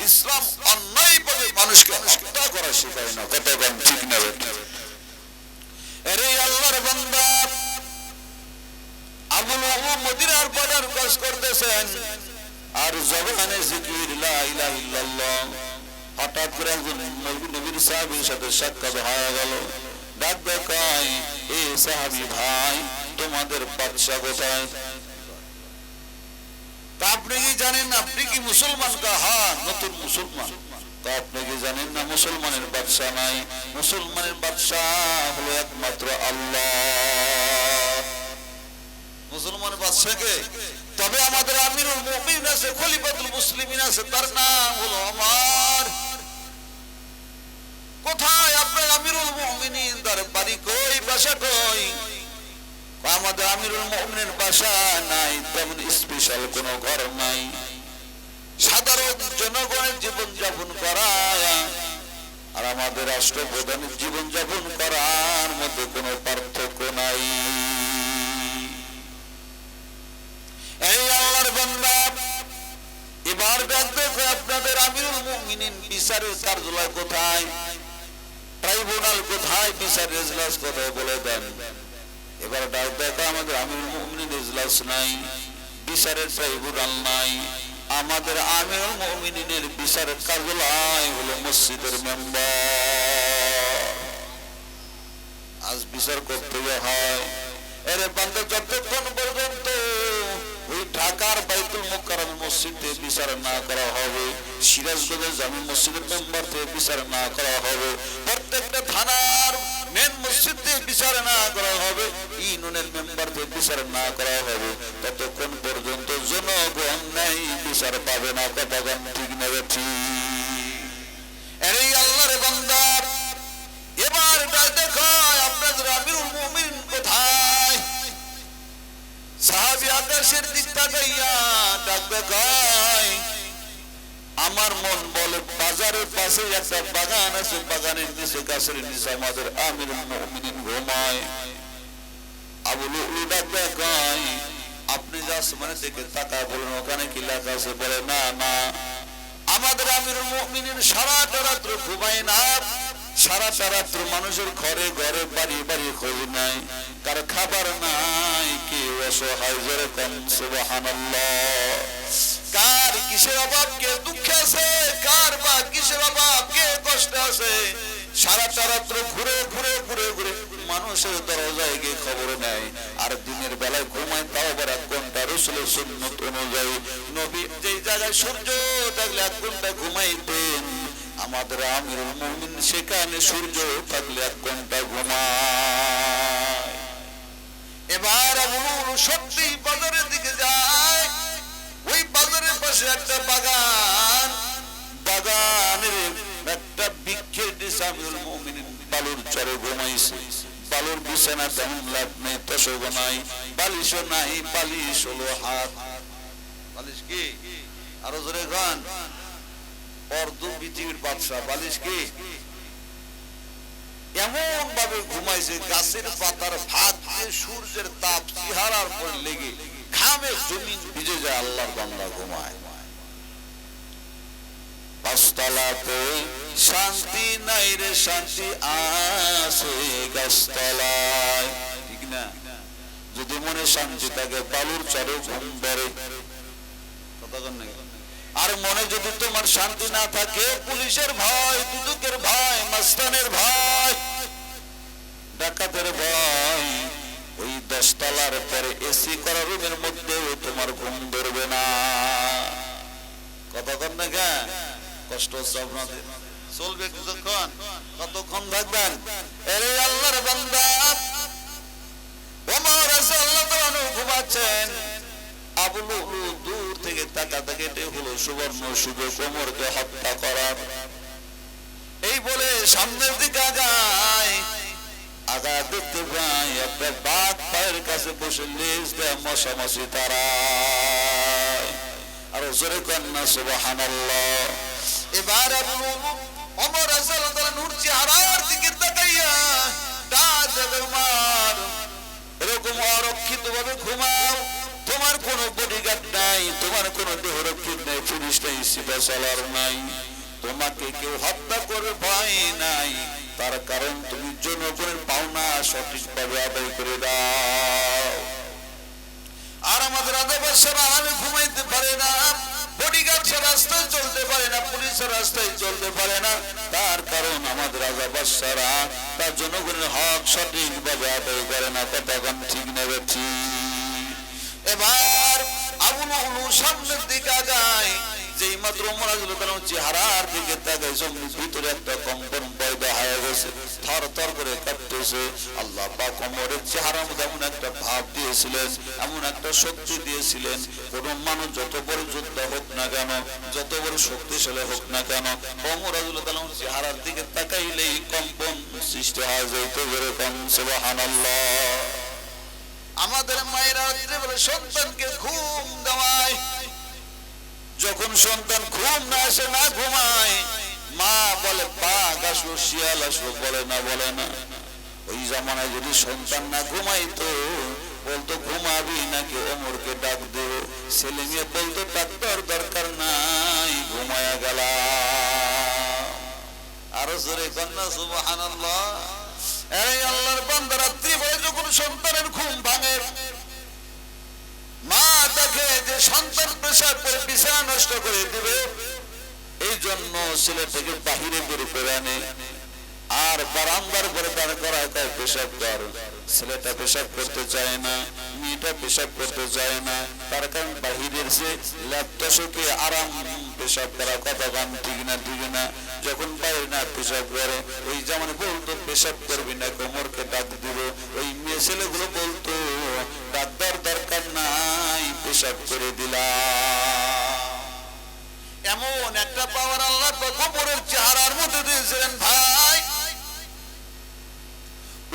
ইসলাম অন্যায়ভাবে মানুষকে হত্যা করা শেখায় না। কতক্ষণ ঠিক না? আরে আল্লাহর বান্দা আবুল ওয়াহব মদিনার বাজার কাজ করতেছেন আর জবানে জিকির লা ইলাহা ইল্লাল্লাহ। হঠাৎ করে একজন নবীর সাহাবীর সাথে সাক্ষাৎ হয়ে গেল। ডাক দেখায়, এ সাহাবী ভাই, তোমাদের বাদশা কোথায়? তা আপনি কি জানেন আপনি কি মুসলমান? হ্যাঁ, নতুন মুসলমান। তা আপনি কি জানেন না মুসলমানের বাদশা নাই? মুসলমানের বাদশা হলো একমাত্র আল্লাহ। মুসলমানের বাদশাকে? তবে আমাদের আমিরুল মুমিনিন আছে, খলিফাতুল মুসলিমিন আছে, তার নাম হলো ওমর। কোথায় আপনার আমিরুল মুমিনিন? তার বাড়ি কই, বাসা কই? আমাদের আমিরুল মুমিনিনের বাসা নাই, তেমন স্পেশাল কোনো ঘর নাই। সাধারণ জনগণের জীবন যাপন করা আর আমাদের রাষ্ট্রপ্রধানের জীবন যাপন করার মধ্যে কোনো পার্থক্য নাই। এই আল্লাহর বান্দা, এবার দেখবে আপনাদের আমিরুল মুমিনিন বিচারের কার্যালয় কোথায়, ট্রাইব্যুনাল কোথায়, বিচারের এজলাস কোথায় বলে দেন। এবার ডাক দেখা আমাদের আমিরুল মুমিনিন এজলাস নাই, বিচারের ট্রাইব্যুনাল নাই। আমাদের আমিরুল মুমিনিনের বিচারের কার্যালয় হলো মসজিদের মেম্বার। আজ বিচার করতে হয়। এর বান্দা যতক্ষণ পর্যন্ত ওই ঢাকার বাইতুল মুকাররম মসজিদে বিচার না করা হবে, সিরাজগঞ্জের জামি মসজিদের মেম্বার থেকে বিচার না করা হবে, প্রত্যেকটা থানার মেন মসজিদ থেকে বিচার না করা হবে, ইউনিয়নের মেম্বার থেকে বিচার না করা হবে, ততক্ষণ পর্যন্ত জনগণ নাই বিচার পাবে না। কতক্ষণ ঠিক নেবে? ঠিক। এই আল্লাহর বান্দা, এবার দেখো আপনাদের আমিরুল মুমিনিন কোথায়? সাহাবী আকাশের দিক তাকাইয়া ডাক দেখায়, আমার মন বলে বাজারের পাশে একটা বাগান আছে, বাগানের নিচে গাছের নিচে আমাদের আমিরুল মুমিনিন ঘুমায়। আবু লুলু ডাক দেখায়, আপনি যা আসমানে দেখে তাকায় বলেন ওখানে কি লেখা আছে? বলে না না, আমাদের আমিরুল মুমিনিন সারাটা রাত্র ঘুমায় না। সারাটা রাত্র মানুষের ঘরে ঘরে বাড়ি বাড়ি খোঁজ নাই, কার খাবার নাই, কে অসহায়, যেরকম সুবহানাল্লাহ। কার কিসের অভাব, কে দুঃখে আছে, কার বা কিসের অভাব, কে কষ্টে আছে। সারাটা রাত্র ঘুরে ঘুরে ঘুরে ঘুরে মানুষের দরজায় গিয়ে খবর নেয়। আর দিনের বেলায় ঘুমায়, তাও আবার 1 ঘন্টা রাসূলের সুন্নাত অনুযায়ী। নবী যেই জায়গায় সূর্য থাকলে 1 ঘন্টা ঘুমাইতেন, আমাদের আমিরুল মুমিনিন সেখানে সূর্য থাকলে 1 ঘন্টা ঘুমায়। এবার আবু লুলু সত্যি বাজারের দিকে যায়। ওই বাজারের পাশে একটা বাগান, বাগানের একটা বৃক্ষের নিচে আমিরুল মুমিনিন বালুর চরে ঘুমাইছে। বালুর বিছানা তেমন লাভ নেই, তোষক নাই, বালিশও নাই, বালিশ হলো হাত। বালিশ কি? আরো জোরে গান। অর্ধ পৃথিবীর বাদশা, বালিশ কি? এমন ভাবে ঘুমাইছে, গাছের পাতার ভাগ দিয়ে সূর্যের তাপ চেহারার উপর লেগে ঘামে জমিন ভিজে যায়। আল্লাহর বান্দা ঘুমায়। পাঁচতলাতে শান্তি নাই রে, শান্তি আছে গাছতলায়। ঠিক না? যদি মনে শান্তি থাকে বালুর চরে ঘুম ধরে। কতক্ষণ নাকি? আর মনে যদি তোমার শান্তি না থাকে, পুলিশের ভয়, দুদকের ভয়, মাস্তানের ভয়, ডাকাতের ভয়, ওই 10 তলার পরে এসি করা রুমের মধ্যেও তোমার ঘুম ধরবে না। কতক্ষণ না গা কষ্ট হচ্ছে আপনাদের? চলবে কিছুক্ষণ? কতক্ষণ থাকবেন? আরে আল্লাহর বান্দা, ওমর রাদিয়াল্লাহু তাআলা ঘুমাচ্ছেন। আবু লুলু দূর থেকে তাকাতে কেটে হলো সুবর্ণ সুযোগ ওমরকে হত্যা করার। এই বলে সামনের দিকে আগায়। আগা দেখতে পাই একটা বাঘ পায়ের কাছে বসে লেজ দেয় মশামাছি তারায়। আর জোরে কন্যা সুবহানাল্লাহ। এবার আবু লুলু ওমর রাদিয়াল্লাহু তাআলা নূর চেহারার দিকে তাকাইয়া ডাক দেয়, ওমর এরকম অরক্ষিত ভাবে ঘুমাও, তোমার কোনো বডিগার্ড নাই, তোমার কোনো দেহরক্ষক নাই, পুলিশ নাই, সিপাহ সালার নাই, তোমাকে কেউ হত্যা করে ভয় নাই, তার কারণ তুমি জনগণের পাওনা সঠিকভাবে আদায় করে দাও। আর আমাদের আদাবাসীরা আমি ঘুমাইতে পারে না, বডিগার্ড রাস্তায় চলতে পারে না, পুলিশের রাস্তায় চলতে পারে না, তার কারণ আমাদের আদাবাসীরা তার জনগণের হক সঠিকভাবে আদায় করে না। কতক্ষণ ঠিক নেবে ঠিক। এবার আবু লুলু সামনের দিকে আগায়, যেই মাত্র ওমর রাদিয়াল্লাহু তাআলা চেহারার দিকে তাকায়, জমির ভিতরে একটা কম্পন পয়দা হয়ে গেছে, থর থর করে কাঁপতেছে। আল্লাহ পাক ওমরের চেহারার মধ্যে এমন একটা ভাব দিয়েছিলেন, এমন একটা শক্তি দিয়েছিলেন, কোন মানুষ যত বড় যোদ্ধা হোক না কেন, যত বড় শক্তিশালী হোক না কেন, ওমর রাদিয়াল্লাহু তাআলা চেহারার দিকে তাকাইলেই কম্পন সৃষ্টি হয়ে যেত। যেরকম সুবহানাল্লাহ। আমাদের মায়েরা রাত্রে সন্তানকে ঘুম দেওয়ায়, যখন সন্তান ঘুম না আসে, না ঘুমায়, মা বলে বাঘ আসলো, শিয়াল আসলো, বলে না, বলে না। ওই জামানায় যদি সন্তান না ঘুমাইতো, বলতো ঘুমাবি নাকি, ওমরকে ডাক দেব। ছেলে মেয়ে বলতো ডাক্তার দরকার নাই, ঘুমায়া গেলাম। আরো জোরে কন্যা সুবহানাল্লাহ। এই আল্লাহর বান্দা রাত্রি বেলা যখন সন্তানের ঘুম ভাঙে, মা দেখে যে সন্তান পেশাব করে বিছানা নষ্ট করে দিবে, এই জন্য ছেলেটাকে বাহিরে বের করে আনে, আর বারান্দার পরে দাঁড় করায়, তাই পেশাব কর। ছেলেটা পেশাব করতে চায় না, মেয়েটা পেশাব করতে চায় না, তার কারণ বাহিরের যে ল্যাপটসকে আরাম পেশাব করা। কথা গান ঠিক না, ঠিক না। যখন বাইরে না পেশাব করে, ওই যেমন বলতো পেশাব করবি না, কোমরকে ডাক দিব, ওই মেয়ে ছেলেগুলো বলতো ডাক্তার দরকার নাই, পেশাব করে দিলাম। এমন একটা পাওয়ার আল্লাহ কোমরের চেহারার মধ্যে দিয়েছিলেন ভাই।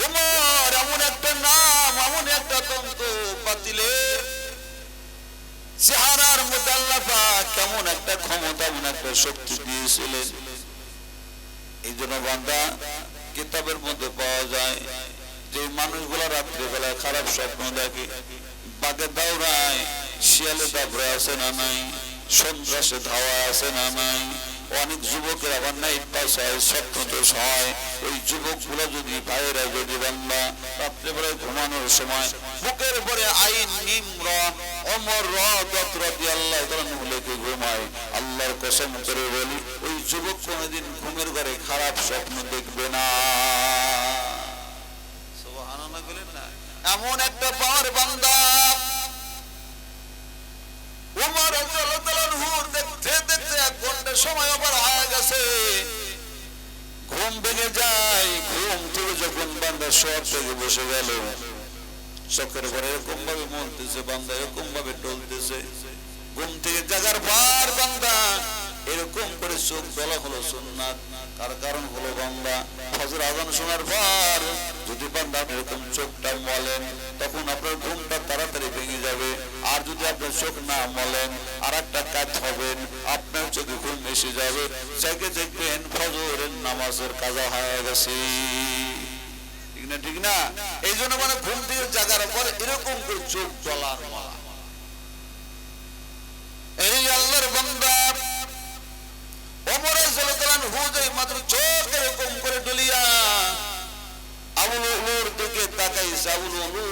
ওমর এমন একটা নাম, এমন একটা তন্ত্র বাতিলের চেহারার মধ্যে আল্লাহ পাক কেমন একটা ক্ষমতা, এমন একটা শক্তি দিয়েছিলেন। এই জন্য বান্দা কিতাবের মধ্যে পাওয়া যায় যে মানুষগুলা রাত্রিবেলা খারাপ স্বপ্ন দেখে, বাঘে দৌড়ায়, শিয়ালে দাবড়ে আছে না নাই, সন্ত্রাসে ধাওয়া আছে না নাই। অনেক যুবকের আবার নাইট পাস হয়, স্বপ্ন দোষ হয়। ওই যুবকগুলো যদি ভাইয়েরা যদি বান্দা রাত্রিবেলায় ঘুমানোর সময় বুকের উপরে আইন নিম্র ওমর রাদিয়াল্লাহু তাআলা লেখে ঘুমায়, আল্লাহর কসম করে বলি, ওই যুবক কোনোদিন ঘুমের ঘরে খারাপ স্বপ্ন দেখবে না। সুবহানাল্লাহ বলেন না। এমন একটা পাওয়ার বান্দা ওমর রাদিয়াল্লাহু তাআলা দেখতে দেখতে 1 ঘন্টা সময় ওভার হয়ে গেছে, ঘুম ভেঙে যায়। ঘুম থেকে যখন বান্দা শোয়ার থেকে বসে গেল, চোখের পরে এরকম ভাবে মনতেছে, বান্দা এরকম ভাবে টলতেছে। ঘুম থেকে জাগার পর বান্দা এরকম করে চোখ জ্বলা হলো সুন্নাত। তার কারণ হলো বান্দা ফজর আযান শোনার পর যদি বান্দা এরকম চোখটা মলেন, তখন আপনার ঘুমটা তাড়াতাড়ি ভেঙে যাবে। আর যদি আপনার চোখ না মলেন, আর একটা কাজ হবেন, আপনার চোখে ঘুম এসে যাবে, যাকে দেখবেন ফজরের নামাজের কাজা হয়ে গেছে। ঠিক না, ঠিক না? এই জন্য মানে ঘুম থেকে জাগার পর এরকম করে চোখ জ্বলার মালা। এই আল্লাহর বান্দা ওমর রাদিয়াল্লাহু তাআলা মাত্র চোখ এরকম করে ডলিয়া আবু লুলুর দিকে তাকাইছে। আবু লুলু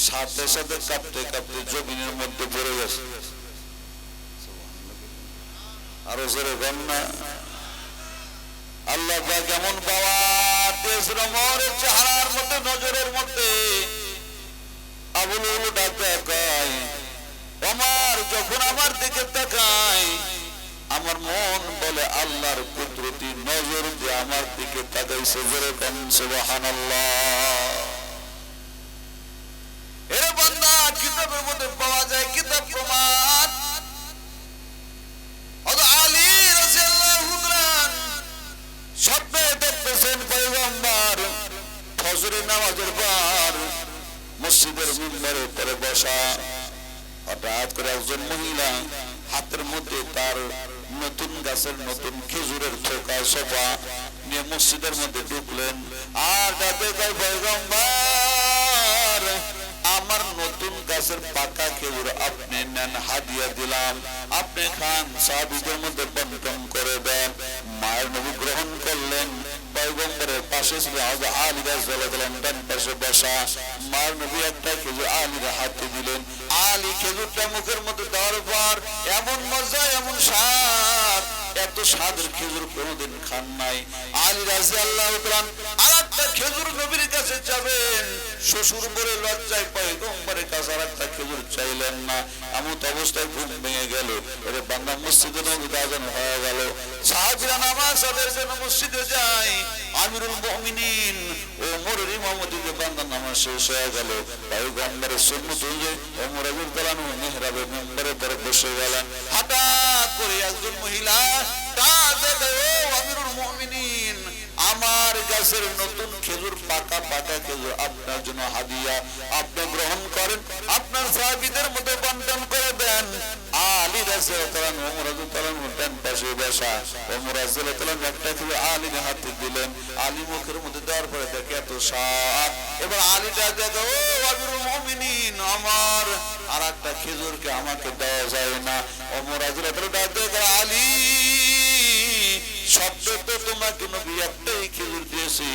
সাথে সাথে কাঁপতে কাঁপতে জমিনের মধ্যে পড়ে গেছে। আরো জোরে গন্না। আল্লাহ পাক কেমন পাওয়ার দিয়েছিল ওমরের চেহারার মধ্যে, নজরের মধ্যে। আবু লুলু ডাকতে কয়, ওমর যখন আমার দিকে তাকায়, আমার মন বলে আল্লাহর কুদরতি নজর দিয়ে আমার দিকে তাকাইছে। যেরকম সুবহানাল্লাহ। এর বান্দা কিতাবের মধ্যে পাওয়া যায়, কিতাব প্রমাণ। আলী রাদিয়াল্লাহু তাআলা স্বপ্নে দেখতেছেন পয়গম্বর ফজরের নামাজের পর মসজিদের মিম্বরের উপরে বসা। হঠাৎ করে একজন মহিলা হাতের মধ্যে তার নতুন গাছের নতুন খেজুরের থোকা সোফা নিয়ে মসজিদের মধ্যে ঢুকলেন। আর ডাকে কয়, পয়গম্বর আমার নতুন গাছের পাকা খেজুর আপনি নেন, হাদিয়া দিলাম, আপনি খান, সাহাবীদের মধ্যে বন্টন করে দেন। মায়ের নবী গ্রহণ করলেন। পয়গম্বরের পাশে ছিল হযরত আলী রাদিয়াল্লাহু আনহু, ডান পাশে বসা। মায়ের নবী একটা খেজুর আলীর হাতে দিলেন। আলী খেজুরটা মুখের মধ্যে দেওয়ার পর এমন মজা, এমন স্বাদ, এত স্বাদের খেজুর কোনোদিন খান নাই। আলী রাদিয়াল্লাহু তাআলা আরেকটা খেজুর নবীর কাছে যাবেন, শ্বশুর বলে লজ্জায় পয়গম্বরের কাছে আরেকটা খেজুর চাইলেন না। এমন অবস্থায় ঘুম ভেঙে গেল। এর বান্দা মসজিদে নববীতে আযান হয়ে গেল। সাহাবীরা নামাজ আদায়ের জন্য মসজিদে যায়। আমিরুল মুমিনিন ওমরের ইমামতিতে বান্দা নামাজ শেষ হয়ে গেল। পয়গম্বরের সুন্নাত অনুযায়ী ওমর রাদিয়াল্লাহু আনহু মিহরাবে মিম্বরে পরে বসে গেলেন। হঠাৎ করে একজন মহিলা ডাক দেয়, ও আমিরুল মুমিনিন, আমার গাছের নতুন খেজুর, পাকা পাকা খেজুর আপনার জন্য হাদিয়া, আপনি গ্রহণ করেন, আপনার সাহাবীদের মধ্যে বন্টন করে দেন। আলী রাদিয়াল্লাহু আনহু ওমর রাদিয়াল্লাহু আনহু ডান পাশে বসা। ওমর রাদিয়াল্লাহু আনহু একটা খেজুর আলীর হাতে দিলেন। আলী মুখের মধ্যে দেওয়ার পরে দেখে এত স্বাদ। এবার আলীটা দেখে, ও আমিরুল মুমিনিন, আমার আর একটা খেজুরকে আমাকে দেওয়া যায় না। ওমর রাদিয়াল্লাহু আনহু ডাক দেখে, আলী, শব্দ তো তোমাকে নবী একটাই খেজুর দিয়েছি,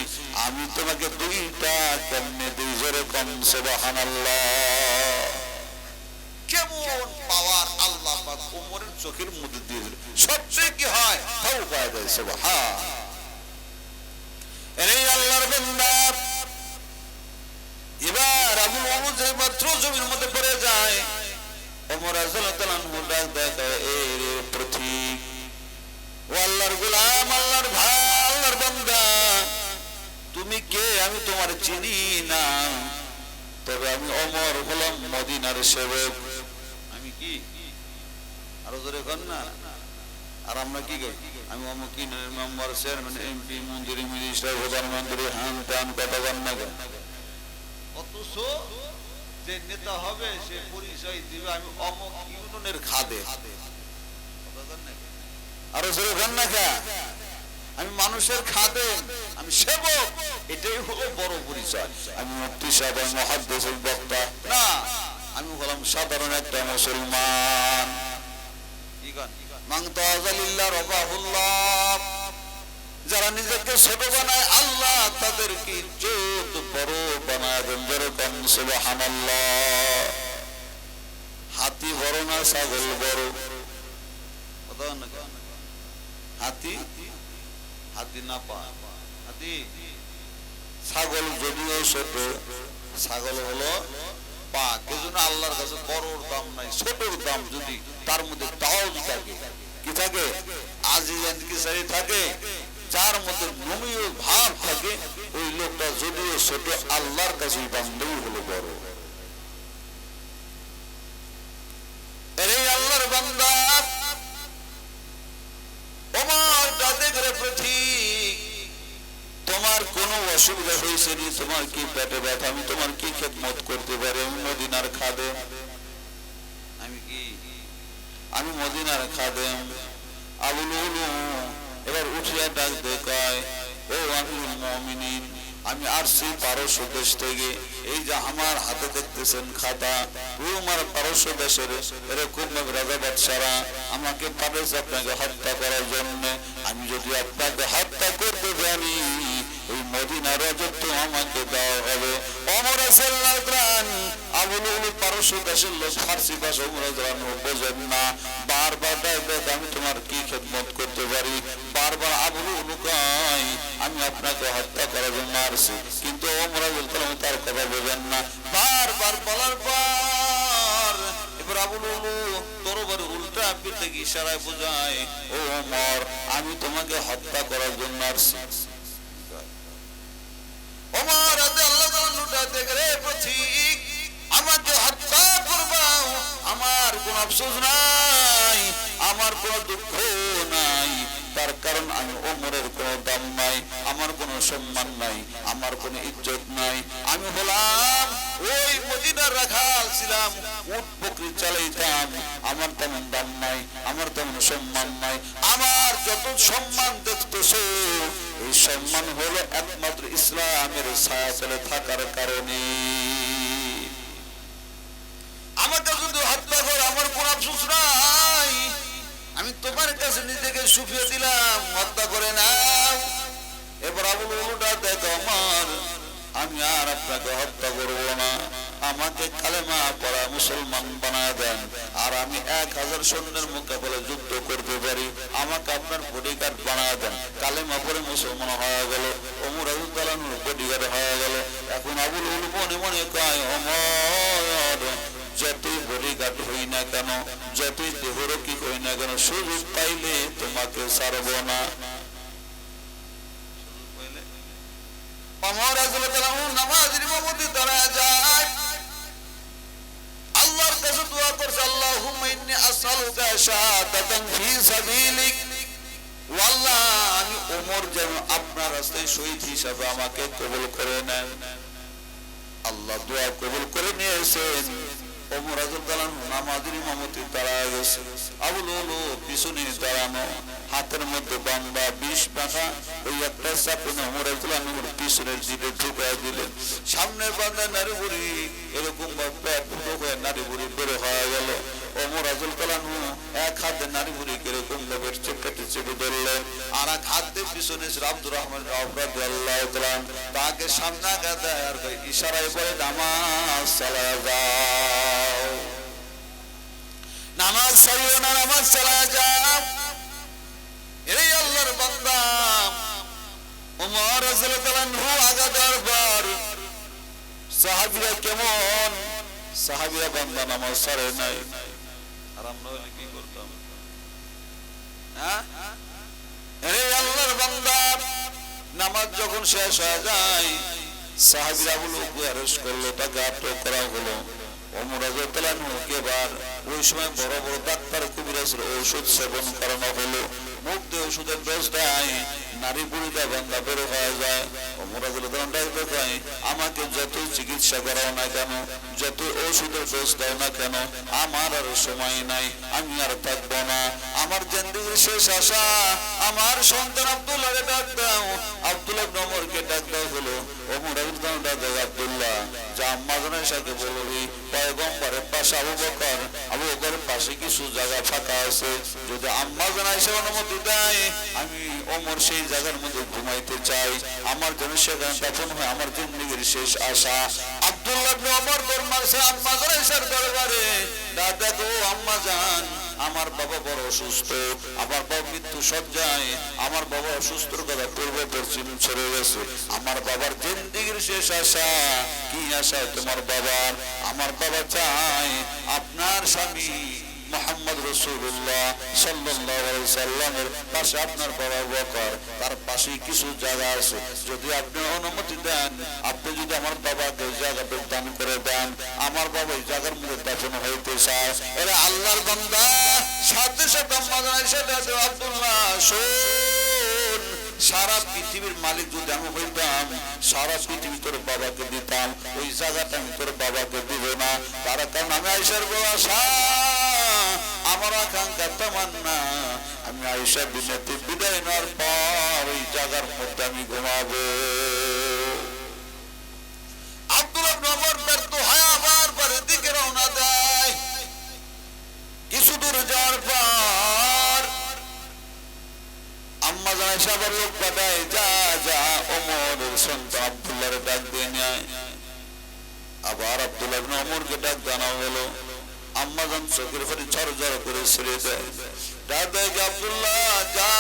আমি তোমাকে দুইটা কেমনে দিই? জোরে কম সুবহানাল্লাহ। কেমন পাওয়ার আল্লাহ পাক ওমরের চোখের মধ্যে দিয়েছিল। সবচেয়ে কি হয়, তাও পাওয়া যায়। সুবহান। এই আল্লাহর বান্দা এবার আবুল ওমর যে মাত্র জমির মধ্যে পড়ে যায়, ওমর রাদিয়াল্লাহু আনহু ডাক দেয়, এই রে পথিক, ও আল্লাহর গোলাম, আল্লাহর ভাই, আল্লাহর বান্দা, তুমি কে? আমি তোমার চিনি না, তবে আমি ওমর হলাম মদিনার সেবক। আমি কি আরো জোরে কর না। আর আমরা কি করি? আমি অমুক মেম্বার, চেয়ারম্যান, এমপি, মন্ত্রী, মিনিস্টার, প্রধানমন্ত্রী, হান টান কথা বল না কেন? অথচ যে নেতা হবে সে পরিচয় দিবে আমি অমুক ইউনিয়নের খাদেম। আরো জোরে কর না কে? আমি মানুষের খাদেম, আমি সেবক, এটাই হলো বড় পরিচয়। আমি মুফতি সাহেব, মুহাদ্দিস, বক্তা না, আমি হলাম সাধারণ একটা মুসলমান। মান তাওয়াযা লিল্লাহ রাফাহুল্লাহ। যারা নিজেকে ছোট বানায় আল্লাহ তাদেরকে ইজ্জত বড় বানায় দেন। যেরকম সুবহানাল্লাহ। হাতি বড় না ছাগল বড়? কথা না, হাতি হাতি না পা হাতি। ছাগল যদিও ছোট, ছাগল হলো পাক। এজন্য আল্লাহর কাছে বড়র দাম নাই, ছোটর দাম যদি তার মধ্যে তাওয়াজ থাকে, কি থাকে, আজিজান কিসারি থাকে, যার মধ্যে নমনীয় ভাব থাকে, ওই লোকটা যদিও ছোট আল্লাহর কাছে বান্দাই হলো বড়। এই আল্লাহর বান্দা ওমর তাদের পথিক, তোমার কোনো অসুবিধা হয়েছে নি? তোমার কি পেটে ব্যথা? আমি তোমার কি খেদমত করতে পারি? আমি মদিনার খাদেম। আমি কি? আমি মদিনার খাদেম। আবুল উলু এবার উঠিয়া ডাক দেখায়, ও আমিরুল মুমিনিন, আমি আসছি পারস্য দেশ থেকে। এই যে আমার হাতে দেখতেছেন খাতা, আমার পারস্য দেশের এরকম রাজা বাদশারা আমাকে পাঠাইছে আপনাকে হত্যা করার জন্য। আমি যদি আপনাকে হত্যা করতে জানি, ওই মদিনার রাজত্ব আমাকে দেওয়া হবে। ওমর রাদিয়াল্লাহু আনহু আবুল উলু পারস্য দেশের লোক, ফার্সি ভাষা ওমর রাদিয়াল্লাহু আনহু বোঝেন না। বারবার ডাক, আমি তোমার কি খেদমত করতে পারি? বারবার আবুল উলু কয়, আমি আপনাকে হত্যা করার জন্য আসছি। কিন্তু ওমর রাদিয়াল্লাহু আনহু তার কথা বোঝেন না। বারবার বলার পর এবার আবুল উলু তরবারি উল্টা পিঠে ইশারায় বোঝায়, ও ওমর, আমি তোমাকে হত্যা করার জন্য আসছি। ওমর রাদিয়াল্লাহু আনহু দেখে, রে পথিক, আমাকে হত্যা করবা, আমার কোন আফসোস নাই, আমার কোন দুঃখ নাই, তার কারণ আমি ওমরের কোনো দাম নাই, আমার কোনো সম্মান নাই, আমার কোনো ইজ্জত নাই। আমি হলাম ওই মদিনার রাখাল ছিলাম, উট বকরি চালাইতাম, আমার তেমন দাম নাই, আমার তেমন সম্মান নাই। আমার যত সম্মান দেখতেছো, এই সম্মান হলো একমাত্র ইসলামের ছায়াতলে থাকার কারণে। আফসোস নাই, আমি তোমার কাছে নিজেকে সুফিয়ে দিলাম, হত্যা করে নাও। এবার আবুল উলুটা দেখো আমার, আমি আর আপনাকে হত্যা করবো না, আমাকে কালেমা পড়া মুসলমান বানায় দেন, আর আমি 1000 সৈন্যের মোকাবেলা যুদ্ধ করতে পারি, আমাকে আপনার বডিগার্ড বানায় দেন। কালেমা পড়ে মুসলমান হয়ে গেল, ওমর রাদিয়াল্লাহু আনহুর বডিগার্ড হয়ে গেল। এখন আবুল উলু মনে মনে কয়, ওমর যতই বডিগার্ড হই না কেন, যতই দেহরক্ষী হই না কেন, সুযোগ পাইলে তোমাকে ছাড়ব না। ওমর রাদিয়াল্লাহু আনহু নামাজের ইমামতি দাঁড়ায় যায়, আল্লাহর কাছে দোয়া করছে, আল্লাহুম্মা ইন্নী আসআলুকা শাহাদাতান ফি সাবিলিক, ওয়া আল্লাহ আমি ওমর যেন আপনার রাস্তায় শহীদ হিসাবে আমাকে কবুল করে নেন। আল্লাহ দোয়া কবুল করে নিয়েছেন। ওমর রাদিয়াল্লাহু আনহু নামাজের ইমামতি দাঁড়ায় গেছে, আবুল উলু পিছনে দাঁড়ানো, হাতের মধ্যে বান্দা 20 টাকা, ওই একটা চাপুনে ওমর রাদিয়াল্লাহু আনহুর পিছনের দিকে ঢুকায় দিলেন। সামনের বান্দা নারী বুড়ি এরকম ভাবে ফুটো হয়ে নারী বুড়ি বের হয়ে গেল। ওমর রাদিয়াল্লাহু আনহু এক হাতে নারী বুড়ি এরকম ভাবে চেপে ধরলেন, আর এক হাতে পিছনে আব্দুর রহমান রাদিয়াল্লাহু তাআলা তাকে সামনে আগা দেয়, আর ইশারায় বলে নামাজ চালায় যাও, নামাজ ছাড়িও না, নামাজ চালায় যাও। এই আল্লাহর বান্দা ওমর রাদিয়াল্লাহু আনহু আগা দেওয়ার পর সাহাবীরা কেমন, সাহাবীরা বান্দা নামাজ ছাড়ে নাই, আর আমরা হলে কি করতাম? এই আল্লাহর বান্দা নামাজ যখন শেষ হয়ে যায়, সাহাবীরা বলে আরেস্ট করলো, তাকে আটক করা হলো। ওমর রাদিয়াল্লাহু আনহুকে এবার ওই সময় বড় বড় ডাক্তার কবিরাজের ঔষধ সেবন করানো হলো। মুখ দিয়ে ওষুধের ডোজ দেয়, নারী বুড়িটা বান্দা বের হয়ে যায়। ওমর রাদিয়াল্লাহু আনহু কয়, আমাকে যতই চিকিৎসা করাও না কেন, যতই ওষুধের ডোজ দাও না কেন, আমার আর সময় নাই, আমি আর থাকবো না, আমার জিন্দেগির শেষ আশা আমার সন্তান আব্দুল্লাহকে ডাক দাও। আব্দুল্লাহ ইবনে ওমরকে ডাক দেওয়া হলো। ওমর রাদিয়াল্লাহু আনহু ডাক দেয়, আব্দুল্লাহ যা আম্মা জানের সাথে বলবি, পয়গম্বরের পাশে আবু বকরের পাশে কিছু জায়গা ফাঁকা আছে, যদি আম্মা জানা এসে অনুমতি দেয়, আমি ওমর সেই জায়গার মধ্যে ঘুমাইতে চাই, আমার জন্য সেখানে দাফন হয় আমার জিন্দেগির শেষ আশা। আব্দুল্লাহ ইবনে ওমর দৌড় মারছে আম্মা জানের দরবারে, দাদা গো আম্মা জান, আমার বাবা বড় অসুস্থ, আমার বাবা মৃত্যু সজ্জায়, আমার বাবা অসুস্থর কথা পূর্বে পশ্চিম ছেড়ে গেছে, আমার বাবার জিন্দেগির শেষ আশা কি আশা তোমার বাবার? আমার বাবা চায় আপনার স্বামী মুহাম্মদ রাসূলুল্লাহ সাল্লাল্লাহু আলাইহি সাল্লামের পাশে আপনার বাবা বকর, তার পাশে কিছু জায়গা আছে, যদি আপনি অনুমতি দেন, আপনি যদি আমার বাবাকে জায়গাটা দান করে দেন, আমার বাবা এই জায়গার মধ্যে দাফন হইতে চায়। এরা আল্লাহর বান্দা সাথে সাথে আব্দুল্লাহ শোন, সারা পৃথিবীর মালিক যদি আমি হইতাম, সারা পৃথিবী তোর বাবাকে দিতাম, ওই জায়গাটা আমি তোর বাবাকে দিব না, তার কারণ আমি আয়েশার বড় আশা, আমার আকাঙ্ক্ষা তামান্না, আমি আয়েশা বিনতে বিদায় নেওয়ার পর ওই জায়গার মধ্যে আমি ঘুমাবো। আব্দুল্লাহ ইবনে ওমর ব্যর্থ হয় আবার বাড়ির দিকে রওনা দেয়। কিছু দূর যাওয়ার পর আম্মা জান আয়েশা আবার লোক পাঠায়, যা যা ওমরের সন্তান আব্দুল্লাহর ডাক দিয়ে নেয়। আবার আব্দুল্লাহ ইবনে ওমরকে ডাক জানা হলো। আম্মা জান চোখের পানি ঝরঝর করে ছেড়ে দেয়, ডাক দেয়, আব্দুল্লাহ যা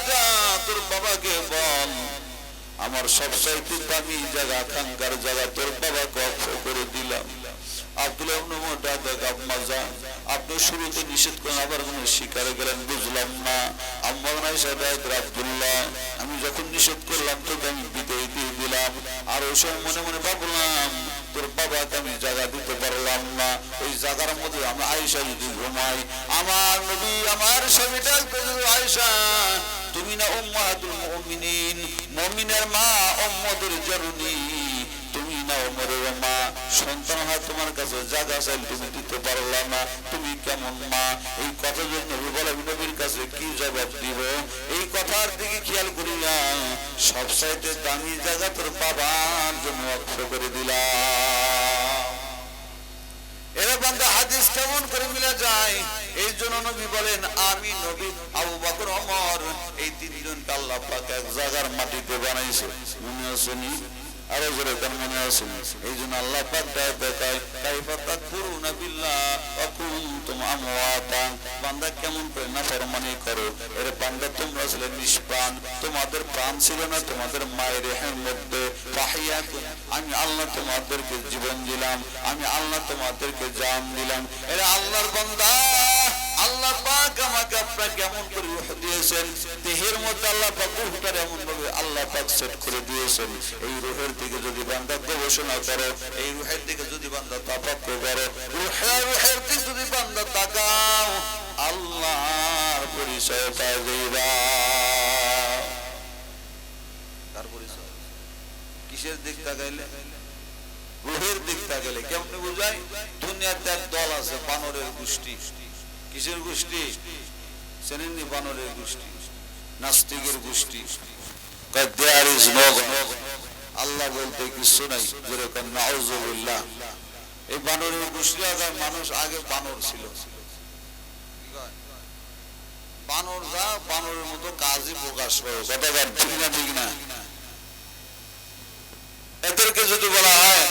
যা তোর বাবাকে বল, আমার সবচাইতে দামি জায়গা, আকাঙ্ক্ষার জায়গা তোর বাবাকে অক্ষ করে দিলাম। আব্দুল্লাহ ইবনে ওমর ডাক দেয়, আম্মা জান আপনি শুরুতে নিষেধ করেন, আবার কোন শিকারে গেলেন বুঝলাম না। আম্মা জান আয়েশা ডাক দেয়, আব্দুল্লাহ আমি যখন নিষেধ করলাম তোকে আমি বিদায় দিয়ে দিলাম, আর ওই সময় মনে মনে ভাবলাম তোর বাবাকে আমি জায়গা দিতে পারলাম না, ওই জায়গার মধ্যে আমরা আয়েশা যদি ঘুমাই, আমার নবী আমার স্বামী ডাকবে, আয়েশা তুমি না উম্মাহাতুল মুমিনিন, মুমিনের মা, উম্মতের জননী, তুমি না ওমরের মা, সন্তান হয় তোমার কাছে জায়গা চাইলে তুমি দিতে পারলাম না, তুমি কেমন মা? এই কথা যদি নবী বলে নবীর কাছে কি জবাব দিব? এই কথার দিকে খেয়াল করিয়া সবচাইতে দামি জায়গা তোর বাবার জন্য অক্ষ করে দিলাম। এরা বান্দা হাদিস কেমন করে মিলে যায়? এই জন্য নবী বলেন, আমি নবী, আবু বকর, ওমর, এই তিনজনকে আল্লাহ পাক এক জায়গার মাটিতে বানাইছে। মনে আছে নি? আরো জোরে কার মনে আছে? এই জন্য আল্লাহ পাক দেখায়, কাইফা তাকফুরুনা বিল্লাহ ওয়া কুনতুম আমওয়াতা। বান্দা কেমন করে নাফরমানি করো? এরে বান্দা, তোমরা ছিলে নিষ্প্রাণ, তোমাদের প্রাণ ছিল না তোমাদের মায়ের রেহেমের মধ্যে। ফাহিয়াতুন, আমি আল্লাহ তোমাদেরকে জীবন দিলাম, আমি আল্লাহ তোমাদেরকে জান দিলাম। এরে আল্লাহর বান্দা, আল্লাহ পাক আমাকে আপনাকে কেমন করে রূহ দিয়েছেন, দেহের মধ্যে আল্লাহ পাক রূহটার এমন ভাবে আল্লাহ পাক সেট করে দিয়েছেন। এই রূহের দিকে যদি বান্দা গবেষণা করো, এই রূহের দিকে যদি বান্দা তাফাক্কুর করো, রূহের দিকে যদি বান্দা তাকাও, আল্লাহর পরিচয় পাই যাইবা। তার পরিচয় কিসের দিক তাকাইলে? রূহের দিক তাকাইলে। কেমনে বুঝাই? দুনিয়াতে এক দল আছে, বানরের গোষ্ঠী। কিসের গোষ্ঠী? চেনেননি? বানরের গোষ্ঠী, নাস্তিকের গোষ্ঠী। There is no God, আল্লাহ বলতে কিছু নাই। যেরকম নাউজুবিল্লাহ। এই বানরের গোষ্ঠী আগে মানুষ, আগে বানর ছিল। বানর যা বানরের মতো কাজই প্রকাশ করে। কথা ঠিক না? ঠিক না? এদেরকে যদি বলা হয়